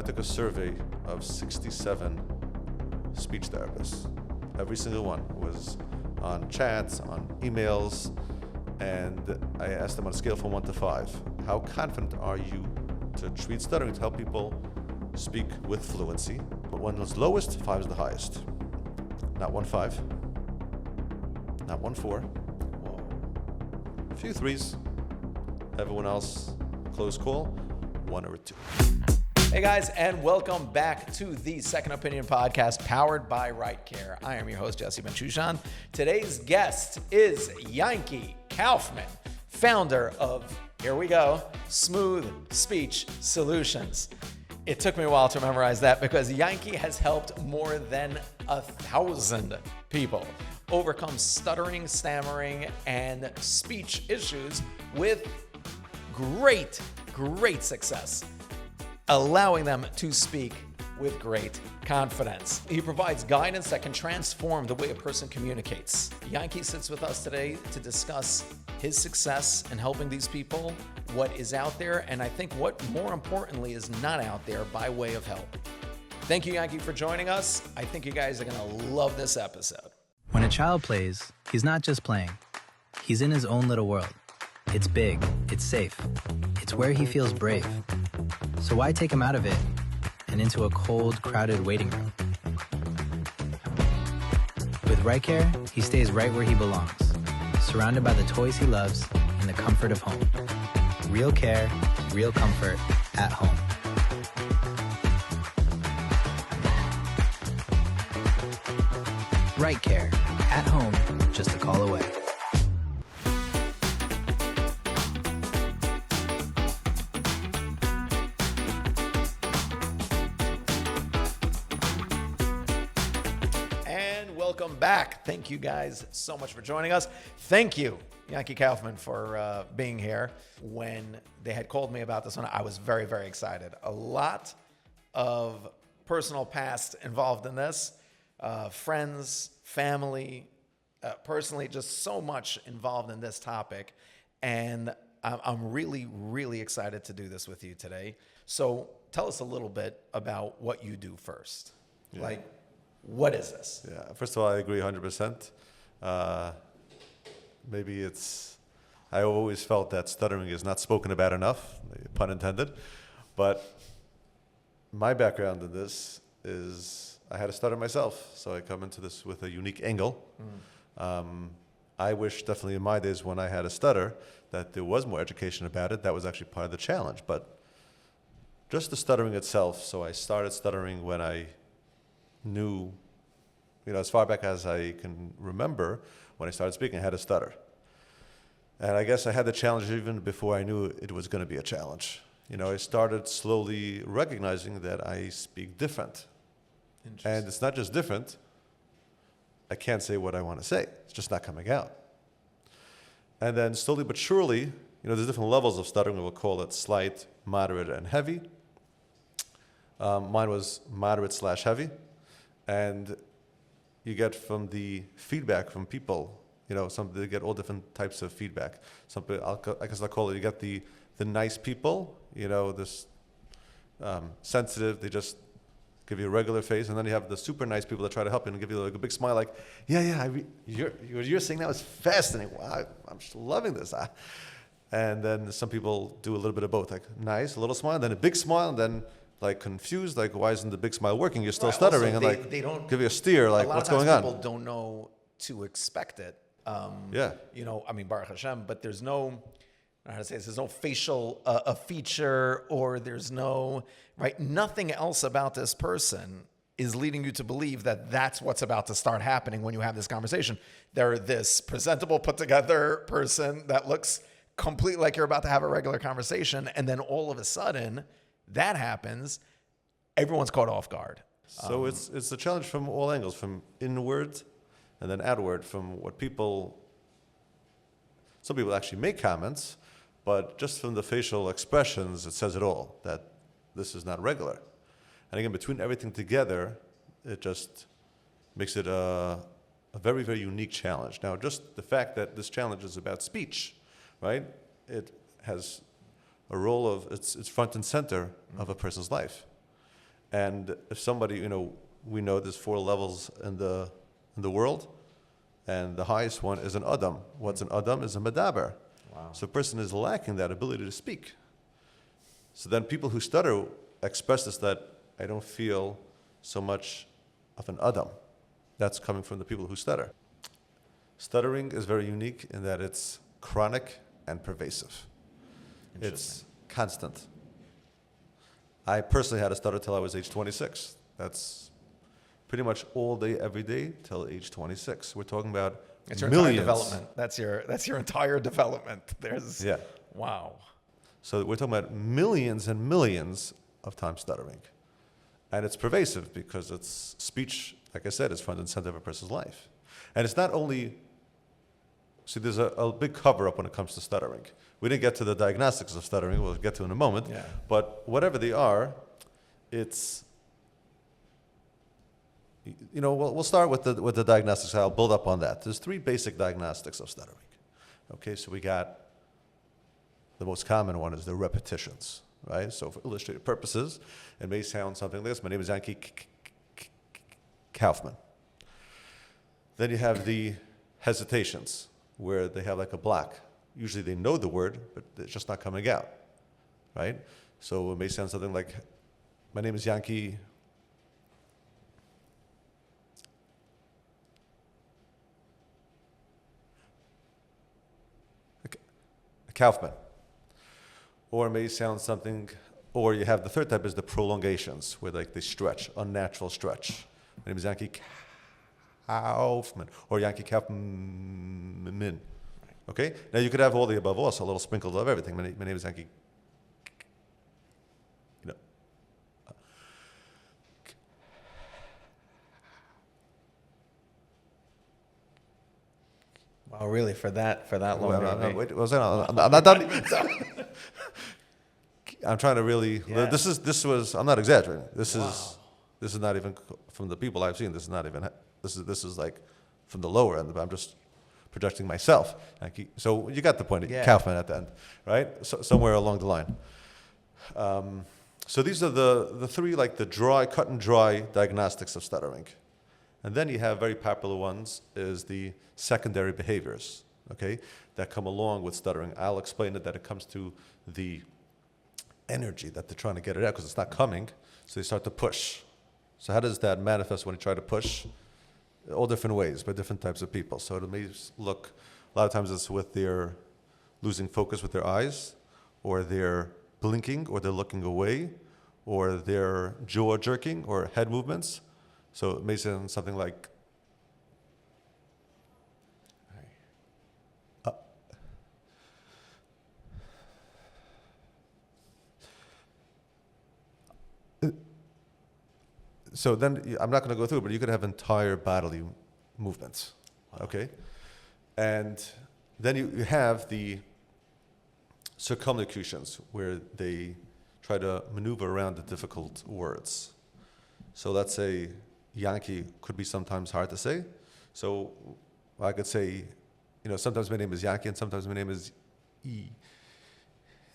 I took a survey of 67 speech therapists. Every single one was on chats, on emails, and I asked them on a scale from 1 to 5, how confident are you to treat stuttering to help people speak with fluency? But when it's lowest, 5 is the highest. Not 1 5, not 1 4, a few 3s. Everyone else, close call, 1 or 2. Hey guys, and welcome back to the Second Opinion Podcast powered by Rite Care. I am your host, Jesse Ben-Shushan. Today's guest is Yanky Kaufman, founder of, here we go, Smooth Speech Solutions. It took me a while to memorize that because Yanky has helped more than 1,000 people overcome stuttering, stammering, and speech issues with great success, allowing them to speak with great confidence. He provides guidance that can transform the way a person communicates. Yanky sits with us today to discuss his success in helping these people, what is out there, and I think what more importantly is not out there by way of help. Thank you, Yanky, for joining us. I think you guys are gonna love this episode. When a child plays, he's not just playing. He's in his own little world. It's big, it's safe, it's where he feels brave. So why take him out of it and into a cold, crowded waiting room? With Rite Care, he stays right where he belongs, surrounded by the toys he loves in the comfort of home. Real care, real comfort at home. Rite Care, at home, just a call away. Welcome back. Thank you guys so much for joining us. Thank you, Yanky Kaufman, for being here. When they had called me about this one, I was very excited. A lot of personal past involved in this. Friends, family, personally, just so much involved in this topic. And I'm really excited to do this with you today. So tell us a little bit about what you do first. Yeah. What is this? Yeah, first of all, I agree 100%. I always felt that stuttering is not spoken about enough, pun intended. But my background in this is I had a stutter myself, so I come into this with a unique angle. I wish definitely in my days when I had a stutter that there was more education about it. That was actually part of the challenge. But just the stuttering itself, so I started stuttering when I knew, as far back as I can remember, when I started speaking, I had a stutter. And I guess I had the challenge even before I knew it was going to be a challenge. I started slowly recognizing that I speak different. And it's not just different. I can't say what I want to say. It's just not coming out. And then slowly but surely, there's different levels of stuttering. We'll call it slight, moderate, and heavy. Mine was moderate/heavy. And you get from the feedback from people, they get all different types of feedback. Some people, I guess I'll call it, you get the nice people, this sensitive, they just give you a regular face. And then you have the super nice people that try to help you and give you like a big smile, like, what you're saying now is fascinating. Wow, I'm just loving this. And then some people do a little bit of both, like nice, a little smile, then a big smile, and then like confused, like why isn't the big smile working? You're still stuttering, also, and they don't give you a steer, like what's going on? People don't know to expect it. Yeah. Baruch Hashem, but there's no, I don't know how to say this, there's no facial a feature, or there's no, nothing else about this person is leading you to believe that that's what's about to start happening when you have this conversation. They're this presentable, put together person that looks completely like you're about to have a regular conversation, and then all of a sudden, that happens, everyone's caught off guard. So it's a challenge from all angles, from inward and then outward, from what some people actually make comments, but just from the facial expressions, it says it all, that this is not regular. And again, between everything together, it just makes it a very unique challenge. Now, just the fact that this challenge is about speech, right? It has a role of, it's front and center of a person's life. And if somebody, we know there's 4 levels in the world, and the highest one is an Adam. What's an Adam is a Medaber. Wow. So a person is lacking that ability to speak. So then people who stutter express this, that I don't feel so much of an Adam. That's coming from the people who stutter. Stuttering is very unique in that it's chronic and pervasive. It's constant. I personally had a stutter till I was age 26. That's pretty much all day, every day till age 26. We're talking about It's your millions. entire development. That's your entire development. Yeah. Wow. So we're talking about millions and millions of times stuttering. And it's pervasive because it's speech, like I said, is front and center of a person's life. And it's not only, see, there's a big cover up when it comes to stuttering. We didn't get to the diagnostics of stuttering, we'll get to in a moment. Yeah. But whatever they are, it's, we'll start with the diagnostics. I'll build up on that. There's 3 basic diagnostics of stuttering. Okay, so we got the most common one is the repetitions, right? So for illustrative purposes, it may sound something like this. My name is Yanky Kaufman. Then you have the hesitations, where they have like a block. Usually they know the word, but it's just not coming out, right? So it may sound something like, my name is Yanky Kaufman. Or it may sound something, or you have the third type is the prolongations, where like they stretch, unnatural stretch. My name is Yanky Kaufman, or Yanky Kaufman. Okay? Now you could have all the above also, a little sprinkle of everything. My name is Yanky. Wow, really? For that long? Wait, I'm not done. I'm trying to really. Yeah. This was. I'm not exaggerating. This Wow. is not even from the people I've seen. This is not even. This is like from the lower end. I'm just projecting myself. So you got the point. Yeah. Kaufman at the end, right? So, somewhere along the line. So these are the 3 like the cut and dry diagnostics of stuttering. And then you have very popular ones is the secondary behaviors, okay, that come along with stuttering. I'll explain it that it comes to the energy that they're trying to get it out because it's not coming, so they start to push. So how does that manifest when you try to push? All different ways by different types of people. So it may look, a lot of times it's with their losing focus with their eyes, or they're blinking, or they're looking away, or they're jaw jerking, or head movements. So it may sound something like, so then I'm not going to go through it, but you could have entire bodily movements, okay? And then you have the circumlocutions, where they try to maneuver around the difficult words. So let's say Yanky could be sometimes hard to say. So I could say, sometimes my name is Yanky and sometimes my name is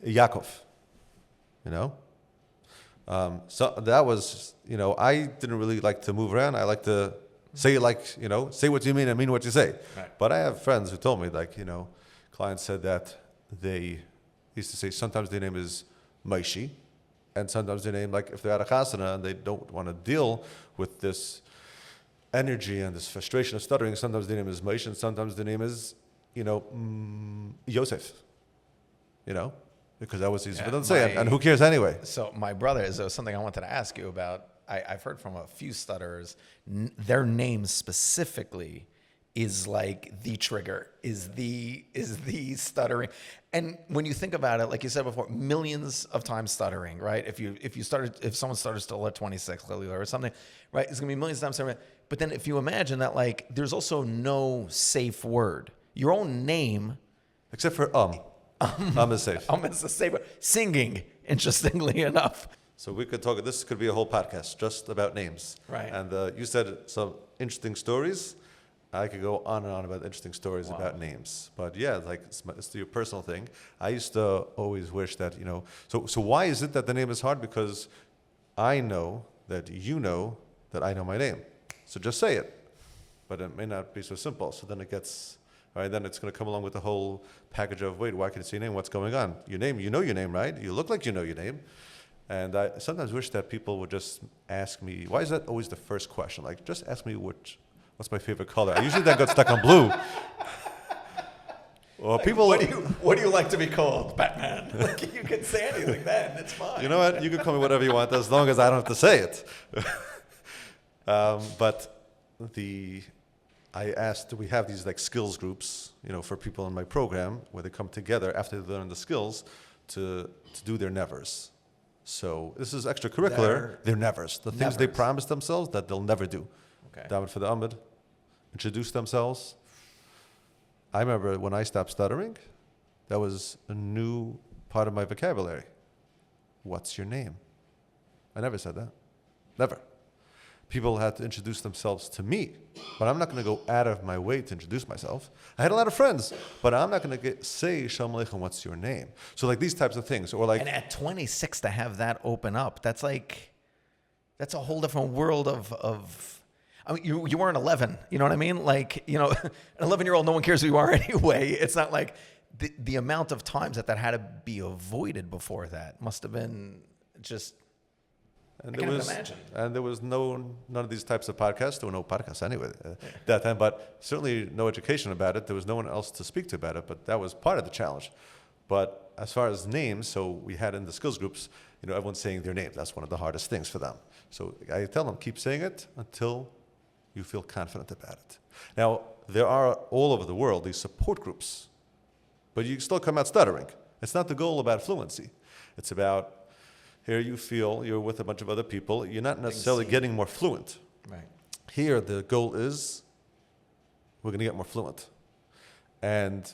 Yaakov, So that was, I didn't really like to move around. I like to say say what you mean and mean what you say. Right. But I have friends who told me, clients said that they used to say sometimes their name is Maishi, and sometimes their name, like if they're at a chasana and they don't want to deal with this energy and this frustration of stuttering, sometimes their name is Maishi, and sometimes their name is, Yosef, because that was easy for them to say, and who cares anyway? So my brother, is something I wanted to ask you about. I've heard from a few stutterers, their name specifically is like the trigger, is the stuttering. And when you think about it, like you said before, millions of times stuttering, right? If someone started still at 26, clearly, or something, right? It's gonna be millions of times stuttering. But then if you imagine that, like, there's also no safe word. Your own name, except for is safe. Is the safe word. Singing, interestingly enough. So we could talk. This could be a whole podcast just about names. Right. And you said some interesting stories. I could go on and on about interesting stories about names. But yeah, like it's your personal thing. I used to always wish that, So why is it that the name is hard? Because I know that you know that I know my name. So just say it. But it may not be so simple. So then it gets, all right, then it's going to come along with the whole package of, wait, why can't you say your name? What's going on? Your name, you know your name, right? You look like you know your name. And I sometimes wish that people would just ask me, why is that always the first question? Like, just ask me what's my favorite color? I usually then got stuck on blue. Well, people. What do you like to be called, Batman? Like, you can say anything then. It's fine. You know what? You can call me whatever you want as long as I don't have to say it. But I asked, do we have these like skills groups, for people in my program where they come together after they learn the skills to do their nevers. So this is extracurricular. They're nevers. The things they promise themselves that they'll never do. Okay. David for the Ahmed, introduce themselves. I remember when I stopped stuttering, that was a new part of my vocabulary. What's your name? I never said that. Never. People had to introduce themselves to me, but I'm not going to go out of my way to introduce myself. I had a lot of friends, but I'm not going to say Shalom Aleichem, what's your name? So like these types of things, or like. And at 26 to have that open up, that's a whole different world of. I mean, you weren't 11, you know what I mean? Like, an 11-year-old, no one cares who you are anyway. It's not like the amount of times that had to be avoided before that must have been just. And I can't even imagine. And there was none of these types of podcasts. There were no podcasts anyway that time, but certainly no education about it. There was no one else to speak to about it, but that was part of the challenge. But as far as names, so we had in the skills groups, everyone's saying their name. That's one of the hardest things for them. So I tell them, keep saying it until you feel confident about it. Now, there are all over the world these support groups, but you still come out stuttering. It's not the goal about fluency. It's about here you feel you're with a bunch of other people. You're not necessarily getting more fluent. Right. Here, the goal is we're going to get more fluent. And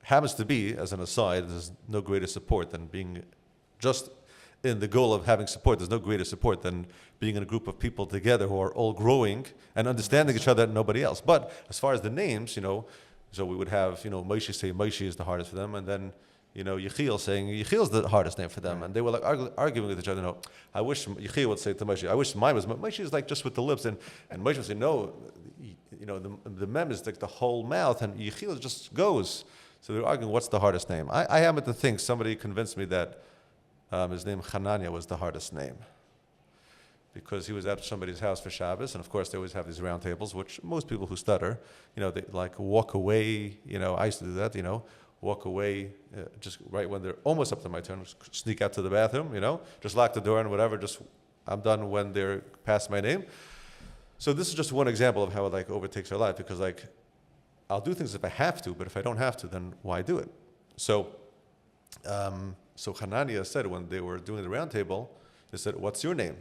happens to be, as an aside, there's no greater support than being just in the goal of having support. There's no greater support than being in a group of people together who are all growing and understanding each other and nobody else. But as far as the names, so we would have, Moshe say Moshe is the hardest for them, and then Yechiel saying Yechiel is the hardest name for them, and they were like arguing with each other. No, I wish Yechiel would say to Moshe, I wish mine was. Moshe is like just with the lips, and Moshe would say no, the mem is like the whole mouth, and Yechiel just goes. So they're arguing what's the hardest name. I happen to think somebody convinced me that his name Hanania was the hardest name, because he was at somebody's house for Shabbos, and of course they always have these round tables, which most people who stutter, they like walk away. I used to do that. Walk away just right when they're almost up to my turn, sneak out to the bathroom, just lock the door and whatever, I'm done when they're past my name. So this is just one example of how it overtakes our life, because I'll do things if I have to, but if I don't have to, then why do it? So Hanania said when they were doing the round table, they said, what's your name?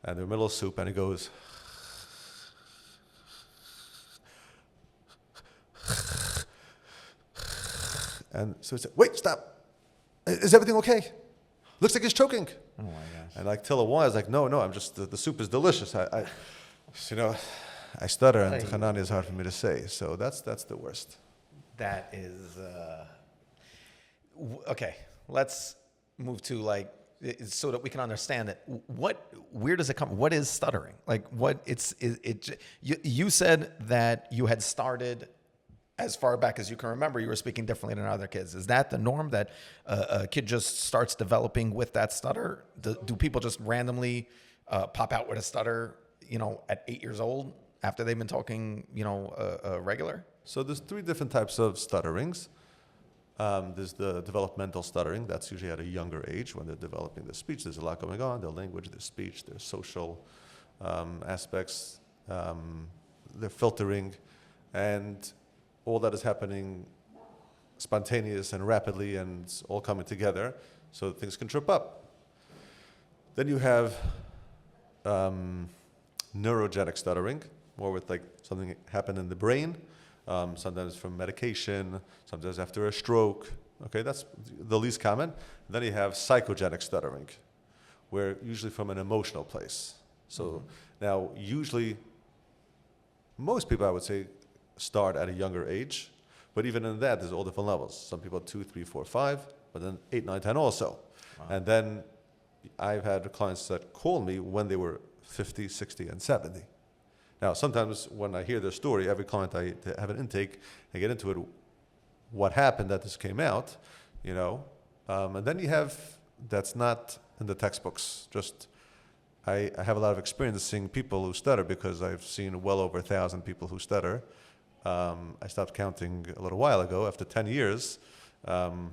And they're in the middle of soup, and he goes, and so he said, wait, stop. Is everything okay? Looks like he's choking. Oh my gosh. And till a while, I was like, no, I'm just, the soup is delicious. I stutter, and Hanani is hard for me to say. So that's the worst. That is, okay. Let's move to so that we can understand it. Where does it come? What is stuttering? You said that you had started as far back as you can remember, you were speaking differently than other kids. Is that the norm, that a kid just starts developing with that stutter? Do people just randomly pop out with a stutter, at 8 years old after they've been talking, regular? So there's 3 different types of stutterings. There's the developmental stuttering. That's usually at a younger age when they're developing their speech. There's a lot going on, their language, their speech, their social aspects, their filtering, and all that is happening spontaneous and rapidly, and it's all coming together, so that things can trip up. Then you have neurogenic stuttering, more with something happened in the brain, sometimes from medication, sometimes after a stroke. Okay, that's the least common. Then you have psychogenic stuttering, where usually from an emotional place. So now, usually, most people, I would say, start at a younger age, but even in that, there's all different levels. Some people 2, 3, 4, 5, but then 8, 9, 10 also. Wow. And then I've had clients that call me when they were 50, 60, and 70. Now, sometimes when I hear their story, every client I have an intake, I get into it, what happened that this came out, and then you have, that's not in the textbooks. Just, I have a lot of experience seeing people who stutter because I've seen well over 1,000 people who stutter. I stopped counting a little while ago after 10 years. And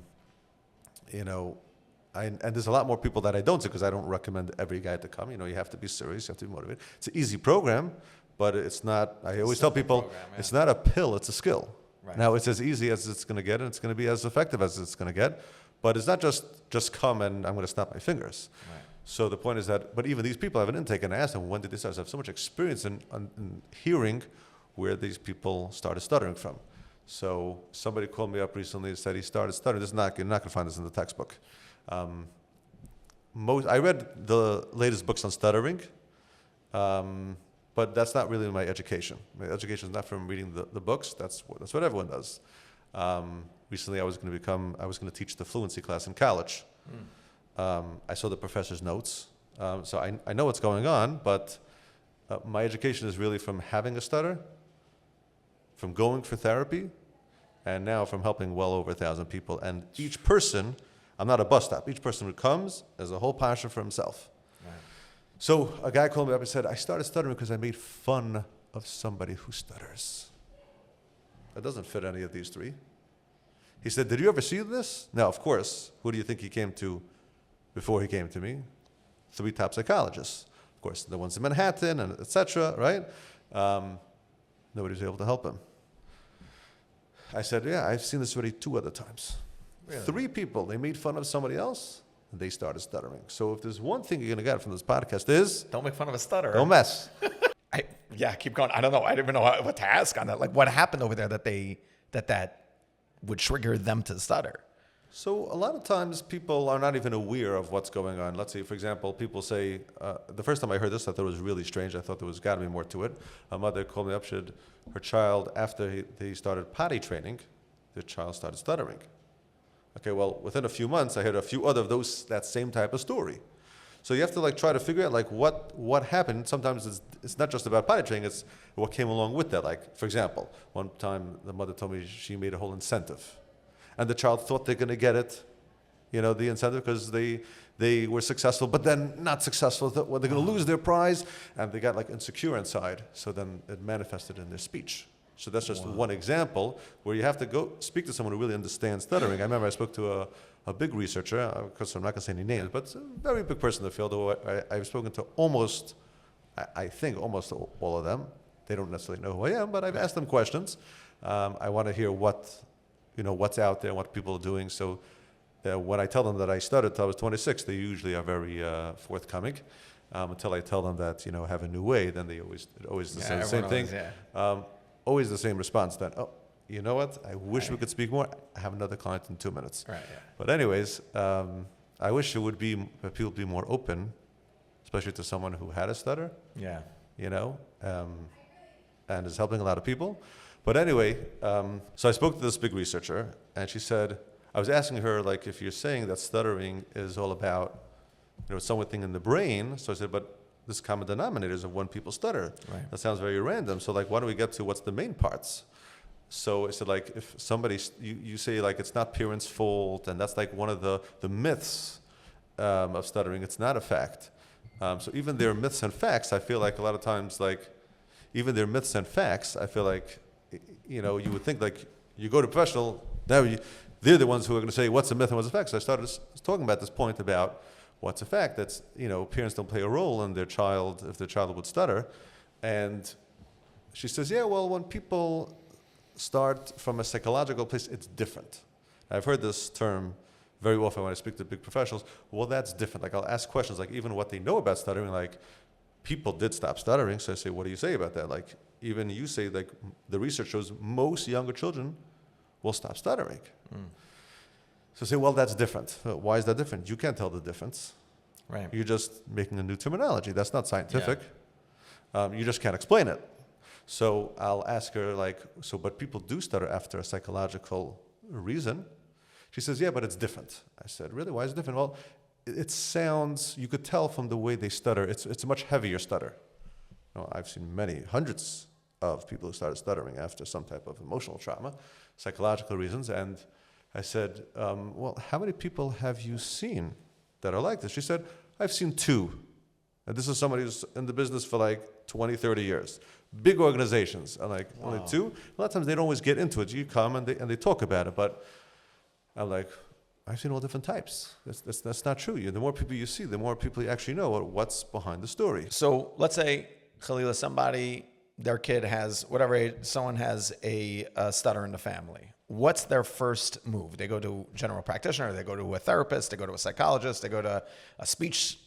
there's a lot more people that I don't see because I don't recommend every guy to come. You have to be serious, you have to be motivated. It's an easy program, but it's not, I always tell people, program, yeah. It's not a pill, it's a skill. Right. Now, it's as easy as it's going to get, and it's going to be as effective as it's going to get. But it's not just come and I'm going to snap my fingers. Right. So the point is that, but even these people have an intake, and I ask them, when did they start? So I have so much experience in hearing where these people started stuttering from. So somebody called me up recently and said he started stuttering. You're not going to find this in the textbook. I read the latest books on stuttering, but that's not really my education. My education is not from reading the books. That's what everyone does. Recently, I was going to teach the fluency class in college. I saw the professor's notes, so I know what's going on, but my education is really from having a stutter, from going for therapy, and now from helping well over 1,000 people. And each person, I'm not a bus stop, each person who comes has a whole passion for himself. Right. So a guy called me up and said, I started stuttering because I made fun of somebody who stutters. That doesn't fit any of these three. He said, did you ever see this? Now, of course, who do you think he came to before he came to me? 3 top psychologists. Of course, the ones in Manhattan, and et cetera, right? Nobody was able to help him. I said, yeah, I've seen this already 2 other times. Really? 3 people, they made fun of somebody else, and they started stuttering. So if there's one thing you're going to get from this podcast is, Don't make fun of a stutter. don't mess. Keep going. I don't know. I didn't even know what to ask on that. Like, what happened over there that would trigger them to stutter? So a lot of times people are not even aware of what's going on. Let's say, for example, people say, the first time I heard this, I thought it was really strange. I thought there was got to be more to it. A mother called me up, her child, after they started potty training, the child started stuttering. Okay, well, within a few months, I heard a few other of that same type of story. So you have to try to figure out what happened. Sometimes it's not just about potty training, it's what came along with that. Like, for example, one time the mother told me she made a whole incentive. And the child thought they're going to get it, the incentive, because they were successful, but then not successful. They're going to lose their prize, and they got insecure inside. So then it manifested in their speech. So that's just one example where you have to go speak to someone who really understands stuttering. I remember I spoke to a big researcher, of course I'm not going to say any names, but a very big person in the field who I've spoken to almost all of them. They don't necessarily know who I am, but I've asked them questions. I want to hear what's out there and what people are doing. So when I tell them that I stuttered until I was 26, they usually are very forthcoming. Until I tell them that, I have a new way, then it always the same thing. Always the same response then. Oh, you know what? I wish we could speak more. I have another client in 2 minutes. Right, yeah. But anyways, I wish that people would be more open, especially to someone who had a stutter. Yeah. And is helping a lot of people. But anyway, so I spoke to this big researcher, and she said, I was asking her, if you're saying that stuttering is all about, something in the brain. So I said, but this common denominator is of when people stutter. Right. That sounds very random. So why don't we get to what's the main parts? So I said, if somebody, you say it's not parents' fault, and that's one of the myths of stuttering. It's not a fact. So even their myths and facts, I feel like a lot of times, even their myths and facts, I feel like, you would think you go to professional, now they're the ones who are going to say what's a myth and what's a fact. So I started talking about this point about what's a fact. That's, parents don't play a role in their child if their child would stutter. And she says, yeah, well, when people start from a psychological place, it's different. I've heard this term very often when I speak to big professionals. Well, that's different. I'll ask questions, even what they know about stuttering, people did stop stuttering. So I say, what do you say about that? Even you say, the research shows most younger children will stop stuttering. So I say, well, that's different. Why is that different? You can't tell the difference. Right. You're just making a new terminology. That's not scientific. You just can't explain it. So I'll ask her, but people do stutter after a psychological reason. She says, yeah, but it's different. I said, really? Why is it different? Well, it sounds, you could tell from the way they stutter, it's a much heavier stutter. I've seen hundreds of people who started stuttering after some type of emotional trauma, psychological reasons. And I said, well, how many people have you seen that are like this? She said, I've seen 2. And this is somebody who's in the business for like 20, 30 years. Big organizations. I'm like, Wow. only 2? A lot of times they don't always get into it. You come and they talk about it. But I'm like, I've seen all different types. That's not true. The more people you see, the more people you actually know what's behind the story. So let's say, Khalila, somebody, their kid has, whatever age, someone has a stutter in the family. What's their first move? They go to a general practitioner, they go to a therapist, they go to a psychologist, they go to a speech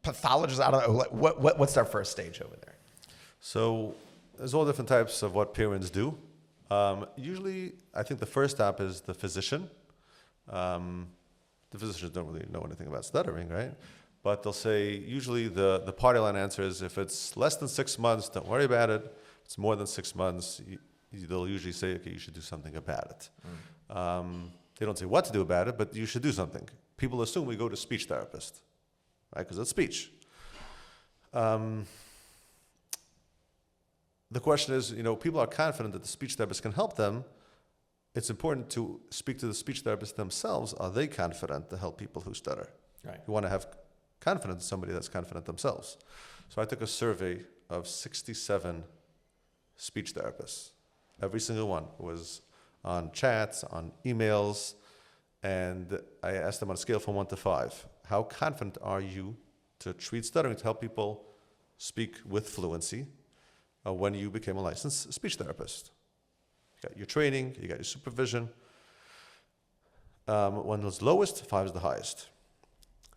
pathologist. I don't know. What's their first stage over there? So there's all different types of what parents do. Usually, I think the first stop is the physician. The physicians don't really know anything about stuttering, right? But they'll say, usually the party line answer is, if it's less than 6 months, don't worry about it. If it's more than 6 months, they'll usually say, okay, you should do something about it. They don't say what to do about it, but you should do something. People assume we go to speech therapist, right? Because it's speech. The question is, people are confident that the speech therapist can help them. It's important to speak to the speech therapist themselves. Are they confident to help people who stutter? Right. You want to have confidence in somebody that's confident themselves. So I took a survey of 67 speech therapists. Every single one was on chats, on emails, and I asked them on a scale from 1 to 5, how confident are you to treat stuttering, to help people speak with fluency when you became a licensed speech therapist? You got your training, you got your supervision. When it was lowest, 5 is the highest.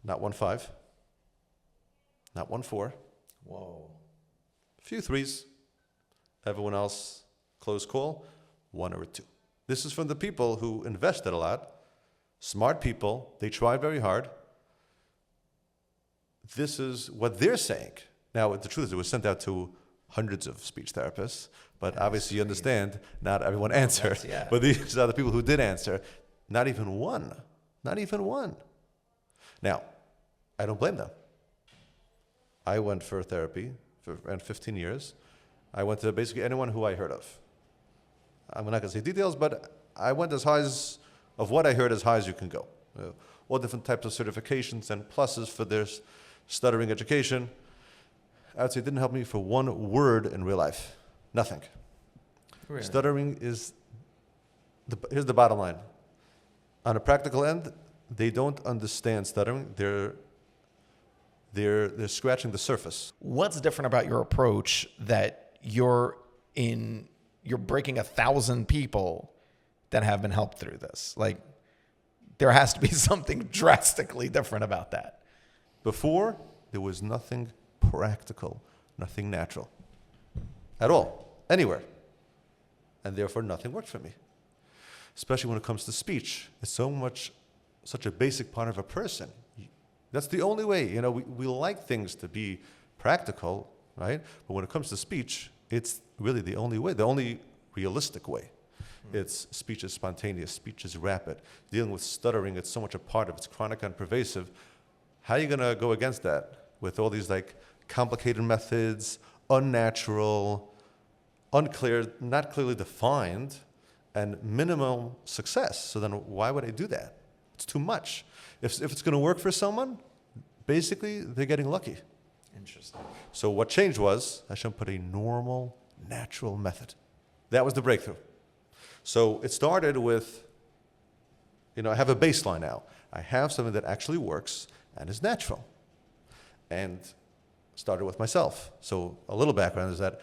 Not 1.5, not 1.4. Whoa. A few 3s. Everyone else, close call, 1 or a 2. This is from the people who invested a lot, smart people, they tried very hard. This is what they're saying. Now, the truth is, it was sent out to hundreds of speech therapists, but obviously you understand, not everyone answered. Yeah. But these are the people who did answer. Not even one. Not even one. Now, I don't blame them. I went for therapy for around 15 years. I went to basically anyone who I heard of. I'm not going to say details, but I went as high as, of what I heard, as high as you can go. All different types of certifications and pluses for their stuttering education. I would say it didn't help me for one word in real life. Nothing. Really? Stuttering is, here's the bottom line. On a practical end, they don't understand stuttering. They're scratching the surface. What's different about your approach that you're breaking 1,000 people that have been helped through this? Like, there has to be something drastically different about that. Before, there was nothing practical, nothing natural at all, anywhere. And therefore, nothing worked for me. Especially when it comes to speech. It's such a basic part of a person. That's the only way. We like things to be practical, right? But when it comes to speech, it's really the only way, the only realistic way. It's speech is spontaneous, speech is rapid. Dealing with stuttering, it's so much a part of it. It's chronic and pervasive. How are you going to go against that with all these complicated methods, unnatural, unclear, not clearly defined, and minimal success? So then why would I do that? It's too much. If it's going to work for someone, basically they're getting lucky. Interesting. So what changed was Hashem put a normal, natural method. That was the breakthrough. So it started with, I have a baseline now. I have something that actually works and is natural. And started with myself. So a little background is that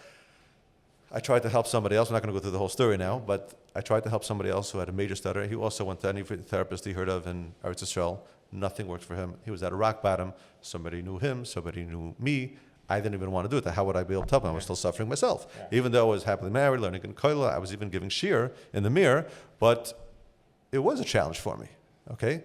I tried to help somebody else. I'm not going to go through the whole story now, but I tried to help somebody else who had a major stutter. He also went to any therapist he heard of in Eretz Yisrael. Nothing worked for him. He was at a rock bottom. Somebody knew him. Somebody knew me. I didn't even want to do it. How would I be able to help him? I was still suffering myself. Yeah. Even though I was happily married, learning in koila, I was even giving shir in the mirror, but it was a challenge for me, okay?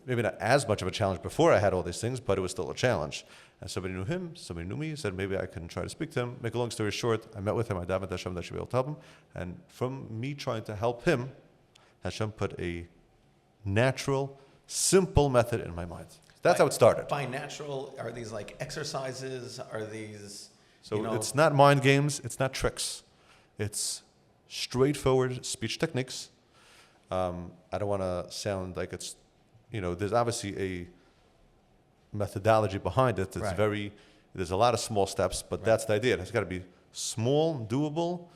Maybe not as much of a challenge before I had all these things, but it was still a challenge. And somebody knew him, somebody knew me, said maybe I can try to speak to him. Make a long story short, I met with him, I davened to Hashem that I should be able to help him. And from me trying to help him, Hashem put a natural, simple method in my mind. That's how it started. By natural, are these like exercises? Are these, So it's not mind games. It's not tricks. It's straightforward speech techniques. I don't want to sound like it's, there's obviously a methodology behind it. It's there's a lot of small steps, but that's the idea. It's got to be small, doable,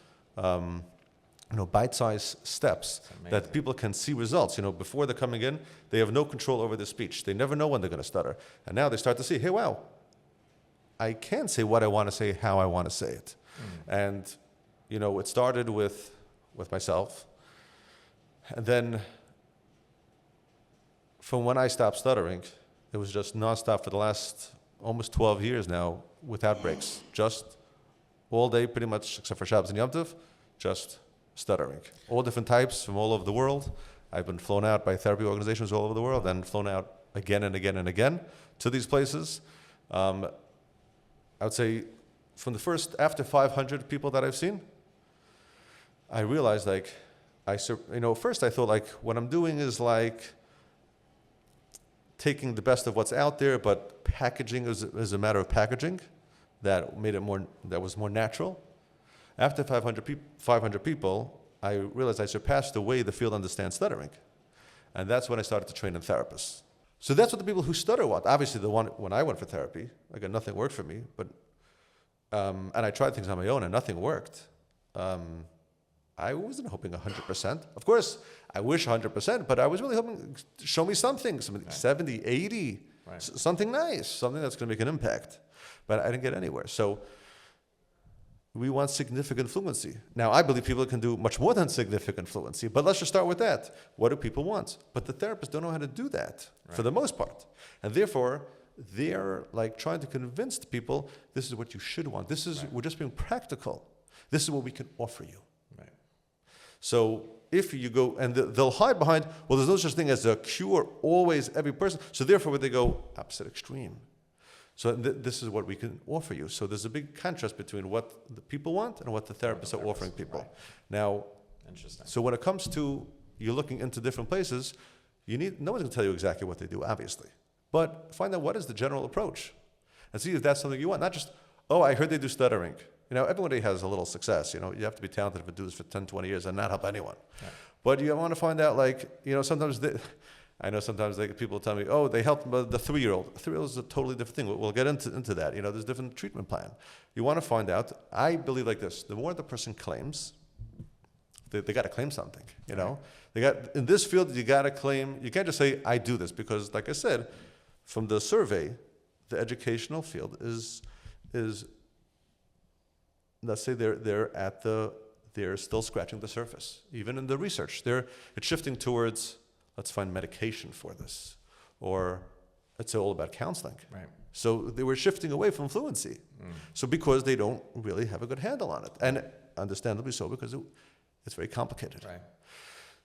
bite-sized steps that people can see results. Before they're coming in, they have no control over their speech. They never know when they're going to stutter. And now they start to see, hey, wow, I can say what I want to say, how I want to say it. And, it started with myself. And then from when I stopped stuttering, it was just nonstop for the last almost 12 years now without breaks. Just all day, pretty much, except for Shabbos and Yom Tov, just stuttering. All different types from all over the world. I've been flown out by therapy organizations all over the world and flown out again and again and again to these places. I would say from the first, after 500 people that I've seen, I realized first I thought what I'm doing is taking the best of what's out there, but packaging is a matter of packaging that made it that was more natural. After 500 people, I realized I surpassed the way the field understands stuttering. And that's when I started to train in therapists. So that's what the people who stutter want. Obviously, when I went for therapy, again, nothing worked for me, but and I tried things on my own and nothing worked. I wasn't hoping 100%. Of course, I wish 100%, but I was really hoping, show me something 70, 80, something nice, something that's going to make an impact. But I didn't get anywhere. So we want significant fluency. Now, I believe people can do much more than significant fluency, but let's just start with that. What do people want? But the therapists don't know how to do that for the most part. And therefore, they're trying to convince people, this is what you should want. We're just being practical. This is what we can offer you. So if you go, and they'll hide behind, well, there's no such thing as a cure, always, every person. So therefore, they go opposite extreme. So this is what we can offer you. So there's a big contrast between what the people want and what the therapists are offering people. Now, interesting. So when it comes to you're looking into different places, no one's going to tell you exactly what they do, obviously. But find out what is the general approach. And see if that's something you want. Not just, oh, I heard they do stuttering. Everybody has a little success. You have to be talented to do this for 10, 20 years and not help anyone. Yeah. But you want to find out, sometimes sometimes people tell me, oh, they help the 3-year-old. A 3-year-old is a totally different thing. We'll get into that. There's a different treatment plan. You want to find out. I believe like this. The more the person claims, they got to claim something, in this field, you got to claim. You can't just say, I do this, because like I said, from the survey, the educational field is let's say they're still scratching the surface. Even in the research, it's shifting towards, let's find medication for this, or it's all about counseling. Right. So they were shifting away from fluency. So because they don't really have a good handle on it, and understandably so, because it's very complicated. Right.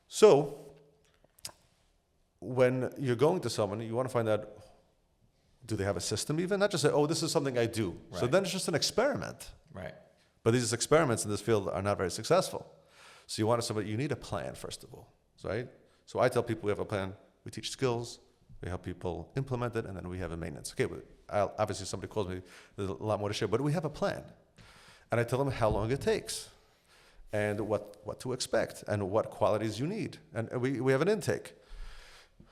So when you're going to someone, you want to find out, do they have a system even? Not just say, oh, this is something I do. Right. So then it's just an experiment. Right. But these experiments in this field are not very successful. So you need a plan, first of all, right? So I tell people we have a plan. We teach skills. We help people implement it, and then we have a maintenance. Okay, obviously somebody calls me, there's a lot more to share, but we have a plan. And I tell them how long it takes and what to expect and what qualities you need. And we have an intake.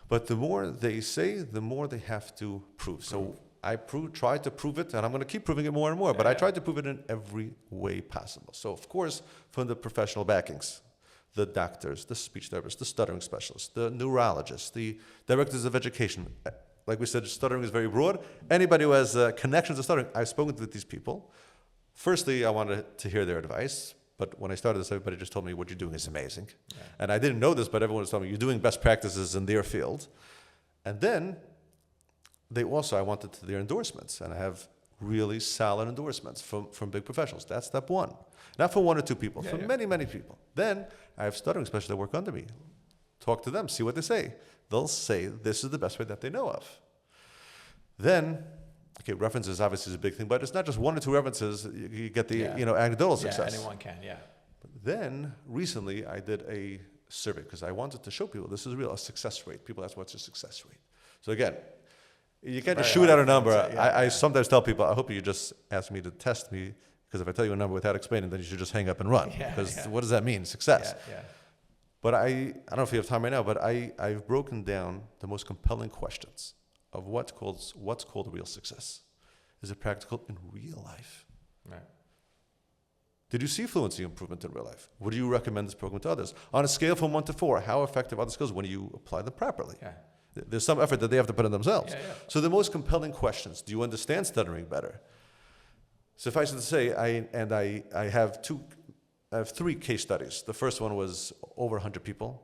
But the more they say, the more they have to prove. So I try to prove it, and I'm going to keep proving it more and more, but I try to prove it in every way possible. So, of course, from the professional backings, the doctors, the speech therapists, the stuttering specialists, the neurologists, the directors of education. Like we said, stuttering is very broad. Anybody who has connections to stuttering, I've spoken to these people. Firstly, I wanted to hear their advice, but when I started this, everybody just told me what you're doing is amazing. Yeah. And I didn't know this, but everyone was telling me, you're doing best practices in their field. And then I wanted their endorsements, and I have really solid endorsements from big professionals. That's step one. Not for one or two people, for many, many people. Then I have stuttering specialists that work under me. Talk to them, see what they say. They'll say this is the best way that they know of. Then, references obviously is a big thing, but it's not just one or two references. You get the anecdotal success. Yeah, anyone can, But then recently I did a survey because I wanted to show people this is real, a success rate. People ask what's your success rate. So again, You can't just Very shoot out a hard number. thing to- yeah, I yeah. sometimes tell people, I hope you just ask me to test me, because if I tell you a number without explaining, then you should just hang up and run. Yeah, Because yeah. what does that mean? Success. Yeah, yeah. But I don't know if you have time right now, but I've broken down the most compelling questions of what's called real success. Is it practical in real life? Right. Did you see fluency improvement in real life? Would you recommend this program to others? On a scale from 1 to 4, how effective are the skills when you apply them properly? Yeah. There's some effort that they have to put in themselves. Yeah, yeah. So the most compelling questions: do you understand stuttering better? Suffice it to say, I have 3 case studies. The first one was over 100 people.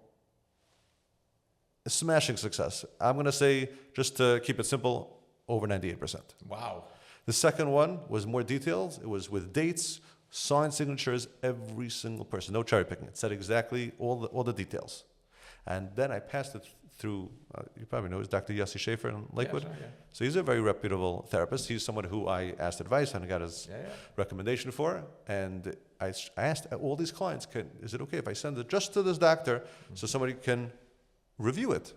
A smashing success. I'm going to say, just to keep it simple, over 98%. Wow. The second one was more detailed. It was with dates, signed signatures, every single person, no cherry picking. It said exactly all the details. And then I passed it through, you probably know, it's Dr. Yossi Schaefer in Lakewood. Yeah, sure, yeah. So he's a very reputable therapist. He's someone who I asked advice and got his recommendation for. And I asked all these clients, is it okay if I send it just to this doctor so somebody can review it?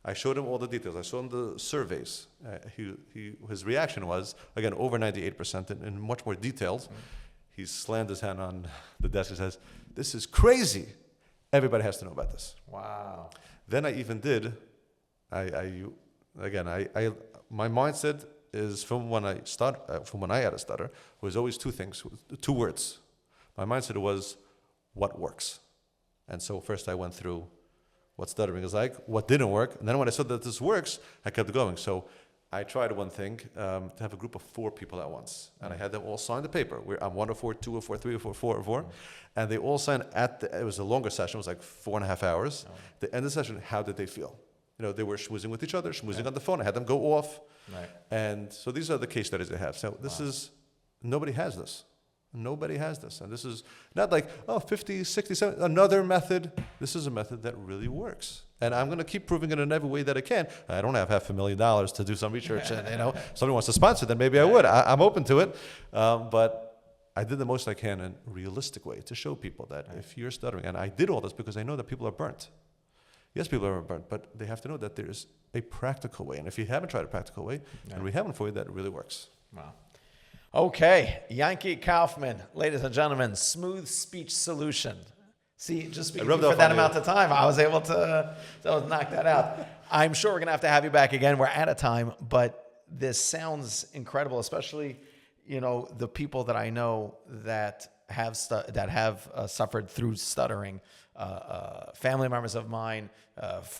I showed him all the details. I showed him the surveys. His reaction was, again, over 98% and much more detailed. He slammed his hand on the desk and says, "This is crazy. Everybody has to know about this." Wow. Then I even did, my mindset is from when I had a stutter, was always 2 things, 2 words. My mindset was, what works? And so first I went through what stuttering is like, what didn't work, and then when I saw that this works, I kept going. So I tried one thing, to have a group of 4 people at once, and I had them all sign the paper. I'm 1 or 4, 2 or 4, 3 or 4, 4 or 4, and they all signed it was a longer session, it was like 4.5 hours. The end of the session, how did they feel? You know, they were schmoozing with each other, schmoozing on the phone. I had them go off. Right. And so these are the case studies I have. So this is, nobody has this. Nobody has this. And this is not like, 50, 60, 70, another method. This is a method that really works. And I'm going to keep proving it in every way that I can. I don't have $500,000 to do some research. And, if somebody wants to sponsor, then maybe I would. I'm open to it. But I did the most I can in a realistic way to show people that if you're stuttering, and I did all this because I know that people are burnt. Yes, people are burnt, but they have to know that there is a practical way. And if you haven't tried a practical way, and we haven't for you, that really works. Wow. Okay, Yanky Kaufman, ladies and gentlemen, smooth speech solution. See, just speaking rubbed for off that on you. amount of time, I was able to knock that out. I'm sure we're going to have you back again. We're out of time, but this sounds incredible, especially, the people that I know that have suffered through stuttering. Family members of mine,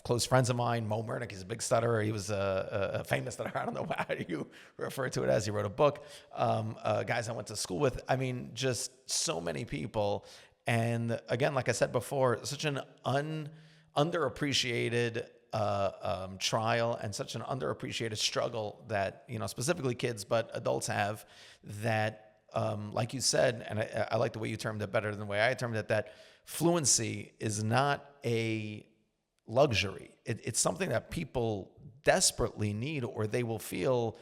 close friends of mine. Mo Murnick, he's a big stutterer. He was a famous stutterer. I don't know how you refer to it as. He wrote a book. Guys I went to school with. I mean, just so many people. And again, like I said before, such an underappreciated trial and such an underappreciated struggle that, specifically kids, but adults have that, like you said, and I like the way you termed it better than the way I termed it, that fluency is not a luxury. It's something that people desperately need, or they will feel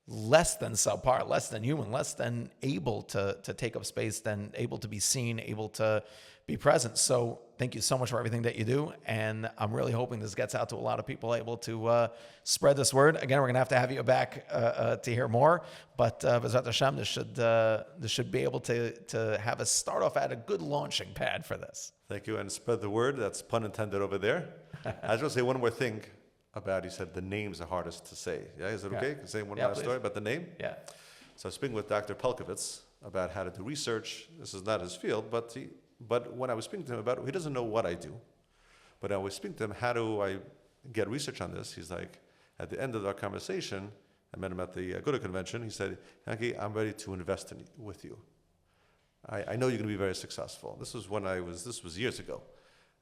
less than subpar, less than human, less than able to take up space, than able to be seen, able to be present. So thank you so much for everything that you do. And I'm really hoping this gets out to a lot of people, able to spread this word. Again, we're going to have you back to hear more. But B'ezrat Hashem, this should be able to have us start off at a good launching pad for this. Thank you. And spread the word. That's pun intended over there. I just want to say one more thing about, you said the names are hardest to say. Yeah, is it okay? Can I say one last story about the name? Yeah. So I was speaking with Dr. Pelkovitz about how to do research. This is not his field, but when I was speaking to him about it, he doesn't know what I do. But I was speaking to him, how do I get research on this? He's like, at the end of our conversation, I met him at the Aguda convention. He said, Yanky, I'm ready to invest with you. I know you're going to be very successful. This was years ago.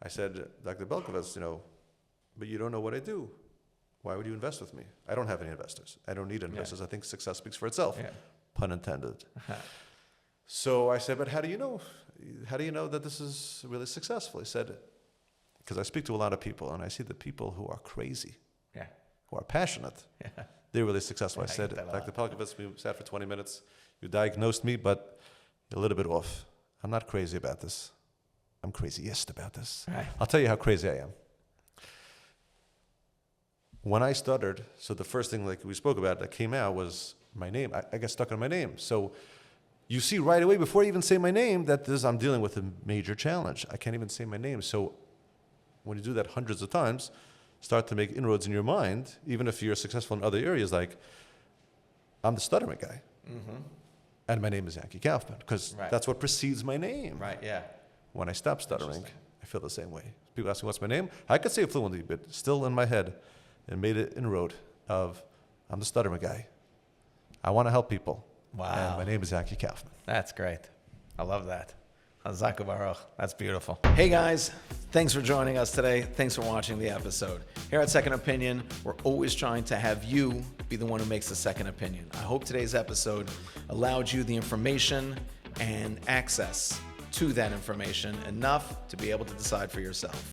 I said, Dr. Pelkovitz, but you don't know what I do. Why would you invest with me? I don't have any investors. I don't need investors. I think success speaks for itself. Yeah. Pun intended. So I said, but how do you know? How do you know that this is really successful? He said, because I speak to a lot of people, and I see the people who are crazy, who are passionate, they're really successful. I said, Dr. Pelkovitz, we sat for 20 minutes. You diagnosed me, but you're a little bit off. I'm not crazy about this. I'm craziest about this. Right. I'll tell you how crazy I am. when I stuttered, so the first thing like we spoke about that came out was my name. I got stuck on my name. So you see right away before I even say my name that I'm dealing with a major challenge. I can't even say my name. So when you do that hundreds of times, start to make inroads in your mind, even if you're successful in other areas, like I'm the stuttering guy. And my name is Yanky Kaufman, because that's what precedes my name. Right, yeah. When I stop stuttering, I feel the same way. People ask me what's my name. I could say it fluently, but still in my head, and made an inroad of I'm the stuttering guy. I want to help people. Wow. And my name is Yanky Kaufman. That's great. I love that. Hazaku Baruch. That's beautiful. Hey guys, thanks for joining us today. Thanks for watching the episode. Here at Second Opinion, we're always trying to have you be the one who makes the second opinion. I hope today's episode allowed you the information and access to that information enough to be able to decide for yourself.